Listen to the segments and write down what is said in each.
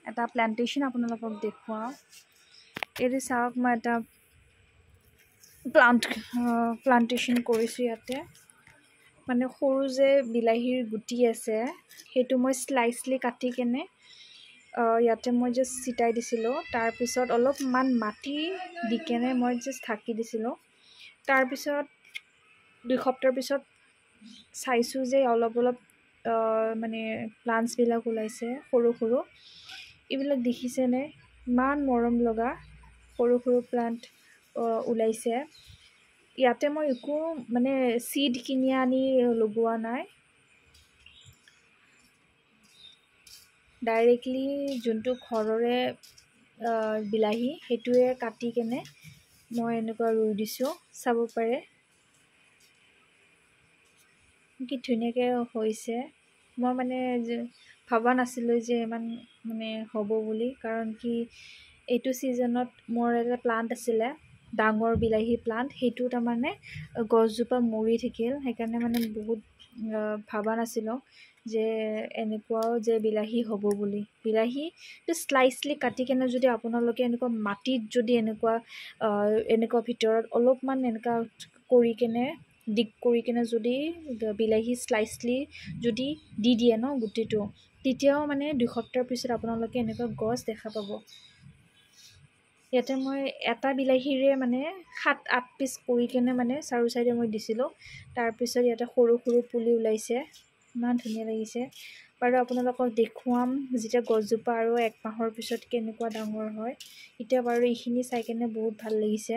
এটা প্লান্টেশ্যন আপোনালোকক দেখুৱাওঁ এইটো চাওক মই এটা প্লান্টেশ্যন কৰিছোঁ ইয়াতে মানে সৰু যে বিলাহীৰ গুটি আছে সেইটো মই স্লাইচলি কাটি কেনে ইয়াতে মই জাষ্ট ছিটাই দিছিলোঁ তাৰপিছত অলপমান মাটি দি কেনে মই জাষ্ট ঢাকি দিছিলোঁ তাৰপিছত 2 সপ্তাহৰ পিছত চাইছোঁ যে অলপ মানে প্লান্টছবিলাক ওলাইছে সৰু এইবিলাক দেখিছেনে ইমান মৰম লগা সৰু প্লান্ট ওলাইছে ইয়াতে মই একো মানে সিড কিনি আনি লগোৱা নাই ডাইৰেক্টলি যোনটো ঘৰৰে বিলাহী সেইটোৱে কাটি কেনে মই এনেকুৱা ৰুই দিছোঁ চাব পাৰে কি ধুনীয়াকৈ হৈছে মই মানে ভাবা নাছিলোঁ যে ইমান মানে হ'ব বুলি কাৰণ কি এইটো ছিজনত মোৰ এটা প্লান্ট আছিলে ডাঙৰ বিলাহী প্লান্ট সেইটো তাৰমানে গছজোপা মৰি থাকিল সেইকাৰণে মানে বহুত ভাবা নাছিলোঁ যে এনেকুৱাও যে বিলাহী হ'ব বুলি বিলাহীটো স্লাইচলি কাটি কেনে যদি আপোনালোকে এনেকুৱা মাটিত যদি এনেকুৱা ভিতৰত অলপমান এনেকুৱা কৰি কেনে ডিগ কৰি কেনে যদি বিলাহী স্লাইচলি যদি দি দিয়ে ন গুটিটো তেতিয়াও মানে 2 সপ্তাহৰ পিছত আপোনালোকে এনেকুৱা গছ দেখা পাব ইয়াতে মই এটা বিলাহীৰে মানে 7-8 পিচ কৰি কেনে মানে চাৰু চাইডে মই দিছিলোঁ তাৰপিছত ইয়াতে সৰু পুলি ওলাইছে ইমান ধুনীয়া লাগিছে বাৰু আপোনালোকক দেখুৱাম যেতিয়া গছজোপা আৰু 1 মাহৰ পিছত কেনেকুৱা ডাঙৰ হয় এতিয়া বাৰু এইখিনি চাই কেনে বহুত ভাল লাগিছে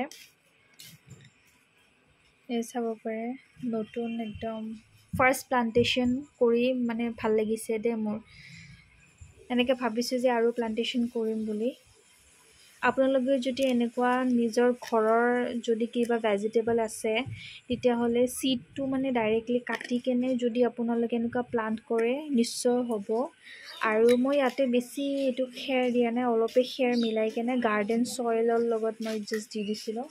এই চাব পাৰে নতুন একদম ফাৰ্ষ্ট প্লান্টেশ্যন কৰি মানে ভাল লাগিছে দে মোৰ এনেকৈ ভাবিছোঁ যে আৰু প্লান্টেশ্যন কৰিম বুলি আপোনালোকে যদি এনেকুৱা নিজৰ ঘৰৰ যদি কিবা ভেজিটেবল আছে তেতিয়াহ'লে সিডটো মানে ডাইৰেক্টলি কাটি কেনে যদি আপোনালোকে এনেকুৱা প্লান্ট কৰে নিশ্চয় হ'ব আৰু মই ইয়াতে বেছি এইটো খেৰ দিয়া নাই অলপে খেৰ মিলাই কেনে গাৰ্ডেন সয়েলৰ লগত মই জাষ্ট দি দিছিলোঁ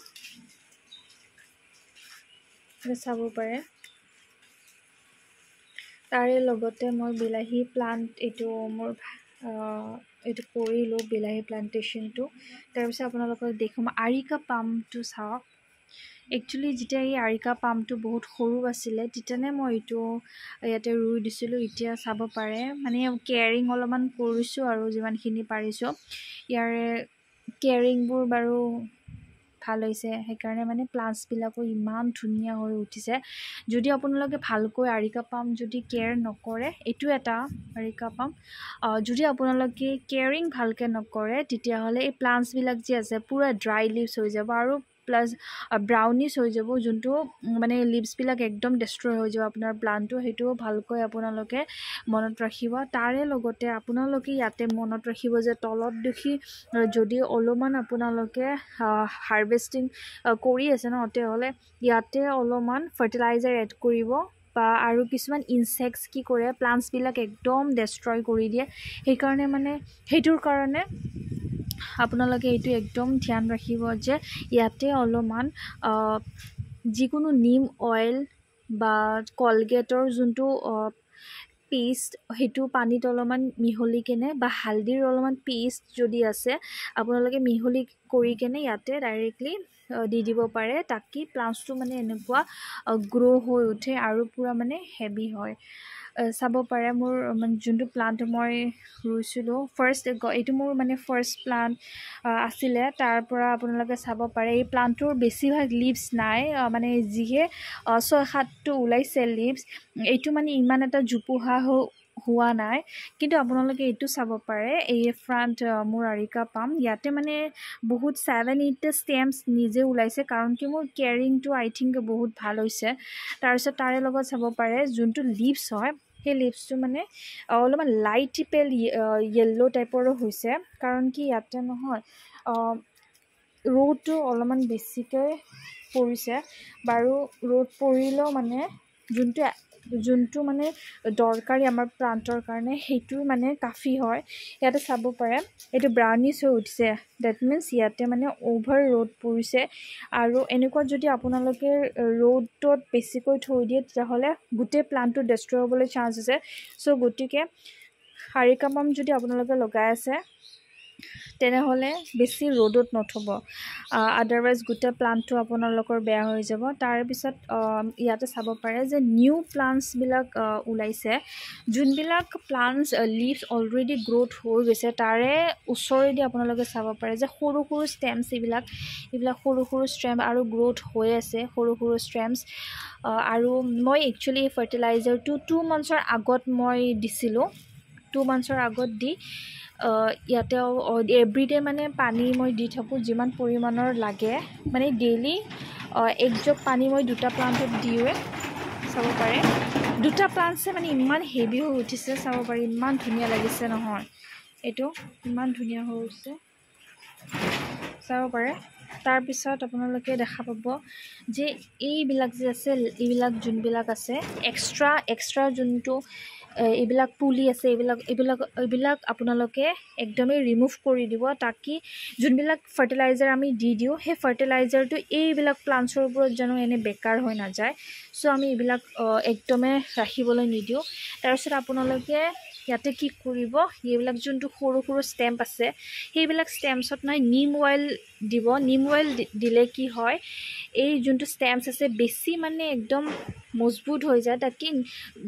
চাব পাৰে তাৰে লগতে মই বিলাহী প্লান্ট এইটো মোৰ এইটো কৰিলোঁ বিলাহী প্লান্টেশ্যনটো তাৰপিছত আপোনালোকক দেখুৱাম আৰিকা পামটো চাওক একচুৱেলি যেতিয়া এই আৰিকা পামটো বহুত সৰু আছিলে তেতিয়ানে মই এইটো ইয়াতে ৰুই দিছিলোঁ এতিয়া চাব পাৰে মানে কেয়াৰিং অলপমান কৰিছোঁ আৰু যিমানখিনি পাৰিছোঁ ইয়াৰে কেয়াৰিংবোৰ বাৰু ভাল হৈছে সেইকাৰণে মানে প্লান্টছবিলাকো ইমান ধুনীয়া হৈ উঠিছে যদি আপোনালোকে ভালকৈ আৰিকা পাম যদি কেয়াৰ নকৰে এইটো এটা আৰিকা পাম যদি আপোনালোকে কেয়াৰিং ভালকৈ নকৰে তেতিয়াহ'লে এই প্লান্টছবিলাক যে আছে পুৰা ড্ৰাই লিভছ হৈ যাব আৰু প্লাছ ব্ৰাউনিছ হৈ যাব যোনটো মানে লিভছবিলাক একদম ডেষ্ট্ৰয় হৈ যাব আপোনাৰ প্লান্টটো সেইটোও ভালকৈ আপোনালোকে মনত ৰাখিব তাৰে লগতে আপোনালোকে ইয়াতে মনত ৰাখিব যে তলত দেখি যদি অলপমান আপোনালোকে হাৰ্ভেষ্টিং কৰি আছে ন তেতিয়াহ'লে ইয়াতে অলপমান ফাৰ্টিলাইজাৰ এড কৰিব বা আৰু কিছুমান ইনচেক্টছ কি কৰে প্লান্টছবিলাক একদম ডেষ্ট্ৰয় কৰি দিয়ে সেইকাৰণে মানে সেইটোৰ কাৰণে আপোনালোকে এইটো একদম ধ্যান ৰাখিব যে ইয়াতে অলপমান যিকোনো নিম অইল বা কলগেটৰ যোনটো পেষ্ট সেইটো পানীত অলপমান মিহলি কেনে বা হালধিৰ অলপমান পেষ্ট যদি আছে আপোনালোকে মিহলি কৰি কেনে ইয়াতে ডাইৰেক্টলি দি দিব পাৰে তাকি প্লান্টছটো মানে এনেকুৱা গ্ৰ' হৈ উঠে আৰু পূৰা মানে হেভি হয় চাব পাৰে মোৰ মানে যোনটো প্লান্ট মই ৰুইছিলোঁ এইটো মোৰ মানে ফাৰ্ষ্ট প্লান্ট আছিলে তাৰ পৰা আপোনালোকে চাব পাৰে এই প্লান্টটোৰ বেছিভাগ লিভছ নাই মানে যিহে 6-7টো ওলাইছে লিভছ এইটো মানে ইমান এটা জোপোহা হোৱা নাই কিন্তু আপোনালোকে এইটো চাব পাৰে এই ফ্ৰণ্ট মোৰ আৰিকা পাম ইয়াতে মানে বহুত 7-8টা ষ্টেমছ নিজে ওলাইছে কাৰণ কি মোৰ কেয়াৰিংটো আই থিংক বহুত ভাল হৈছে তাৰপিছত তাৰে লগত চাব পাৰে যোনটো লিভছ হয় সেই লিভছটো মানে অলপমান লাইট পেল য়েল্ল' টাইপৰো হৈছে কাৰণ কি ইয়াতে নহয় ৰ'দটো অলপমান বেছিকৈ পৰিছে বাৰু ৰ'দ পৰিলেও মানে যোনটো মানে দৰকাৰী আমাৰ প্লান্টৰ কাৰণে সেইটো মানে কাফি হয় ইয়াতে চাব পাৰে এইটো ব্ৰাউনিছ হৈ উঠিছে ডেট মিনছ ইয়াতে মানে অ'ভাৰ ৰ'দ পৰিছে আৰু এনেকুৱা যদি আপোনালোকে ৰ'দত বেছিকৈ থৈ দিয়ে তেতিয়াহ'লে গোটেই প্লান্টটো ডেষ্ট্ৰয় হ'বলৈ চান্স আছে চ' গতিকে আৰিকা পাম যদি আপোনালোকে লগাই আছে তেনেহ'লে বেছি ৰ'দত নথব, আদাৰৱাইজ গোটেই প্লাণ্টটো আপোনালোকৰ বেয়া হৈ যাব। তাৰপিছত ইয়াতে চাব পাৰে যে নিউ প্লাণ্টছবিলাক ওলাইছে, যোনবিলাক প্লাণ্টছ লিভছ অলৰেডি গ্ৰ'থ হৈ গৈছে তাৰে ওচৰেদি আপোনালোকে চাব পাৰে যে সৰু সৰু ষ্টেমছ এইবিলাক সৰু সৰু ষ্টেম আৰু গ্ৰ'থ হৈ আছে, সৰু সৰু ষ্টেমছ। আৰু মই একচুৱেলি ফাৰ্টিলাইজাৰটো 2 মান্থছৰ আগত মই দিছিলোঁ, 2 মান্থছৰ আগত দি ইয়াতে এভৰিডে মানে পানী মই দি থাকোঁ যিমান পৰিমাণৰ লাগে, মানে ডেইলি 1 জগ পানী মই 2টা প্লাণ্টত দিওঁৱে। চাব পাৰে 2টা প্লাণ্টছে মানে ইমান হেভি হৈ উঠিছে, চাব পাৰে ইমান ধুনীয়া লাগিছে নহয়, এইটো ইমান ধুনীয়া হৈ উঠিছে চাব পাৰে। তাৰপিছত আপোনালোকে দেখা পাব যে এইবিলাক যে আছে, এইবিলাক যোনবিলাক আছে এক্সট্ৰা যোনটো এইবিলাক পুলি আছে, এইবিলাক আপোনালোকে একদমেই ৰিমুভ কৰি দিব, তাকি যোনবিলাক ফাৰ্টিলাইজাৰ আমি দি দিওঁ সেই ফাৰ্টিলাইজাৰটো এইবিলাক প্লাণ্টছৰ ওপৰত জানো এনে বেকাৰ হৈ নাযায়। চ' আমি এইবিলাক একদমেই ৰাখিবলৈ নিদিওঁ। তাৰপিছত আপোনালোকে ইয়াতে কি কৰিব, এইবিলাক যোনটো সৰু সৰু ষ্টেম্প আছে সেইবিলাক ষ্টেম্পছত নিম অইল দিব। নিম অইল দিলে কি হয়, এই যোনটো ষ্টেম্পছ আছে বেছি মানে একদম মজবুত হৈ যায়, তাকি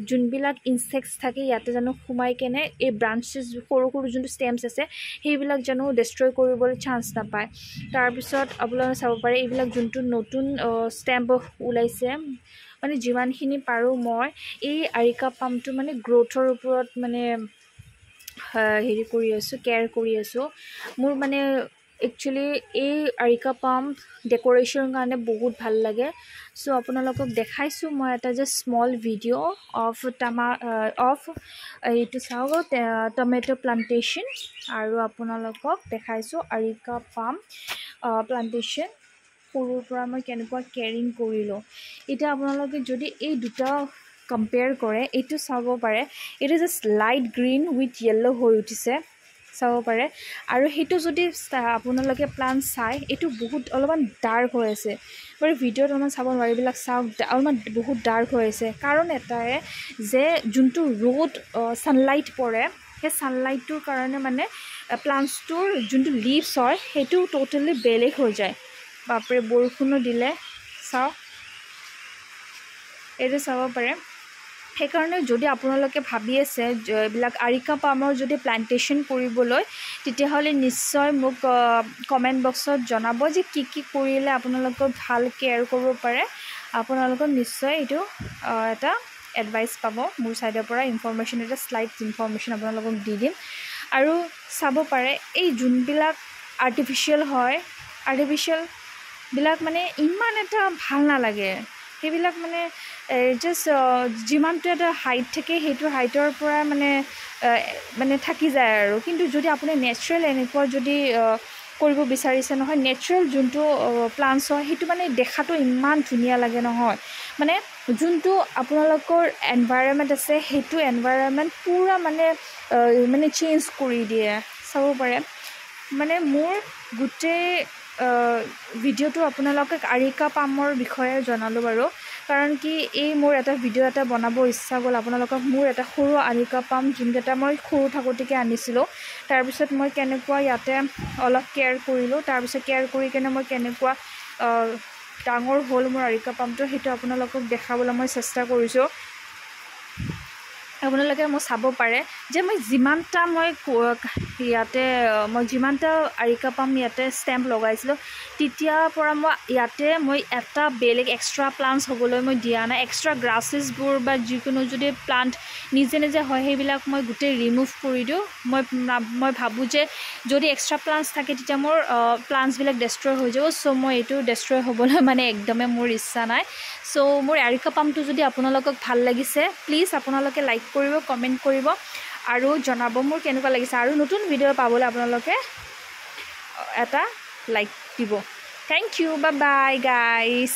যোনবিলাক ইনচেক্টছ থাকে ইয়াতে জানো সোমাই কেনে এই ব্ৰাঞ্চেছ সৰু সৰু যোনটো ষ্টেম্পছ আছে সেইবিলাক জানো ডেষ্ট্ৰয় কৰিবলৈ চান্স নাপায়। তাৰপিছত আপোনালোকে চাব পাৰে এইবিলাক যোনটো নতুন ষ্টেম্প ওলাইছে, মানে যিমানখিনি পাৰোঁ মই এই আৰিকা পামটো মানে গ্ৰ'থৰ ওপৰত মানে হেৰি কৰি আছোঁ, কেয়াৰ কৰি আছোঁ। মোৰ মানে একচুৱেলি এই আৰিকা পাম ডেক'ৰেশ্যনৰ কাৰণে বহুত ভাল লাগে। চ' আপোনালোকক দেখাইছোঁ মই এটা যে স্মল ভিডিঅ' অফ এইটো চাওক টমেট' প্লাণ্টেশ্যন, আৰু আপোনালোকক দেখাইছোঁ আৰিকা পাম প্লাণ্টেশ্যন সৰুৰ পৰা মই কেনেকুৱা কেয়াৰিং কৰিলোঁ। এতিয়া আপোনালোকে যদি এই দুটা কম্পেয়াৰ কৰে, এইটো চাব পাৰে এইটো just light green with yellow' হৈ উঠিছে, চাব পাৰে। আৰু সেইটো যদি আপোনালোকে প্লাণ্ট চাই এইটো অলপমান ডাৰ্ক হৈ আছে, বাৰু ভিডিঅ'ত অলপমান চাব নোৱাৰি, এইবিলাক চাওক অলপমান বহুত ডাৰ্ক হৈ আছে। কাৰণ এটাই যে যোনটো ৰ'দ ছানলাইট পৰে সেই ছানলাইটটোৰ কাৰণে মানে প্লাণ্টছটোৰ যোনটো লিভছ হয় সেইটো ট'টেলি বেলেগ হৈ যায়। বাপৰে বৰষুণো দিলে, চাওক এইটো চাব পাৰে। সেইকাৰণে যদি আপোনালোকে ভাবি আছে এইবিলাক আৰিকা পামৰ যদি প্লাণ্টেশ্যন কৰিবলৈ, তেতিয়াহ'লে নিশ্চয় মোক কমেণ্ট বক্সত জনাব যে কি কি কৰিলে আপোনালোকক ভাল কেয়াৰ কৰিব পাৰে। আপোনালোকক নিশ্চয় এইটো এটা এডভাইচ পাব মোৰ ছাইডৰ পৰা, ইনফৰ্মেশ্যন এটা স্লাইড ইনফৰ্মেশ্যন আপোনালোকক দি দিম। আৰু চাব পাৰে এই যোনবিলাক আৰ্টিফিচিয়েল হয়, আৰ্টিফিচিয়েলবিলাক মানে ইমান এটা ভাল নালাগে। সেইবিলাক মানে জাষ্ট যিমানটো এটা হাইট থাকে সেইটো হাইটৰ পৰা মানে থাকি যায় আৰু। কিন্তু যদি আপুনি নেচাৰেল এনেকুৱা যদি কৰিব বিচাৰিছে নহয়, নেচাৰেল যোনটো প্লাণ্টছ হয় সেইটো মানে দেখাটো ইমান ধুনীয়া লাগে নহয়, মানে যোনটো আপোনালোকৰ এনভাইৰনমেণ্ট আছে সেইটো এনভাইৰনমেণ্ট পূৰা মানে চেঞ্জ কৰি দিয়ে, চাব পাৰে। মানে মোৰ গোটেই ভিডিঅ'টো আপোনালোকক আৰিকা পামৰ বিষয়ে জনালোঁ বাৰু, কাৰণ কি এই মোৰ এটা ভিডিঅ' এটা বনাব ইচ্ছা গ'ল আপোনালোকক মোৰ এটা সৰু আৰিকা পাম যোনকেইটা মই সৰু থাকোঁতেকৈ আনিছিলোঁ, তাৰপিছত মই কেনেকুৱা ইয়াতে অলপ কেয়াৰ কৰিলোঁ, তাৰপিছত কেয়াৰ কৰি কেনে মই কেনেকুৱা ডাঙৰ হ'ল মোৰ আৰিকা পামটো সেইটো আপোনালোকক দেখাবলৈ মই চেষ্টা কৰিছোঁ। আপোনালোকে মই চাব পাৰে যে মই যিমানটা আৰিকা পাম ইয়াতে ষ্টেম্প লগাইছিলোঁ তেতিয়াৰ পৰা মই এটা বেলেগ এক্সট্ৰা প্লাণ্টছ হ'বলৈ মই দিয়া নাই। এক্সট্ৰা গ্ৰাছেছবোৰ বা যিকোনো যদি প্লাণ্ট নিজে নিজে হয় সেইবিলাক মই গোটেই ৰিমুভ কৰি দিওঁ। মই ভাবোঁ যে যদি এক্সট্ৰা প্লাণ্টছ থাকে তেতিয়া মোৰ প্লাণ্টছবিলাক ডেষ্ট্ৰয় হৈ যাব। চ' মই এইটো ডেষ্ট্ৰয় হ'বলৈ মানে একদমেই মোৰ ইচ্ছা নাই। চ' মোৰ আৰিকা পামটো যদি আপোনালোকক ভাল লাগিছে প্লিজ আপোনালোকে লাইক কৰিব, কমেণ্ট কৰিব আৰু জনাব মোৰ কেনেকুৱা লাগিছে। আৰু নতুন ভিডিঅ' পাবলৈ আপোনালোকে এটা লাইক দিব। Thank you, bye bye guys.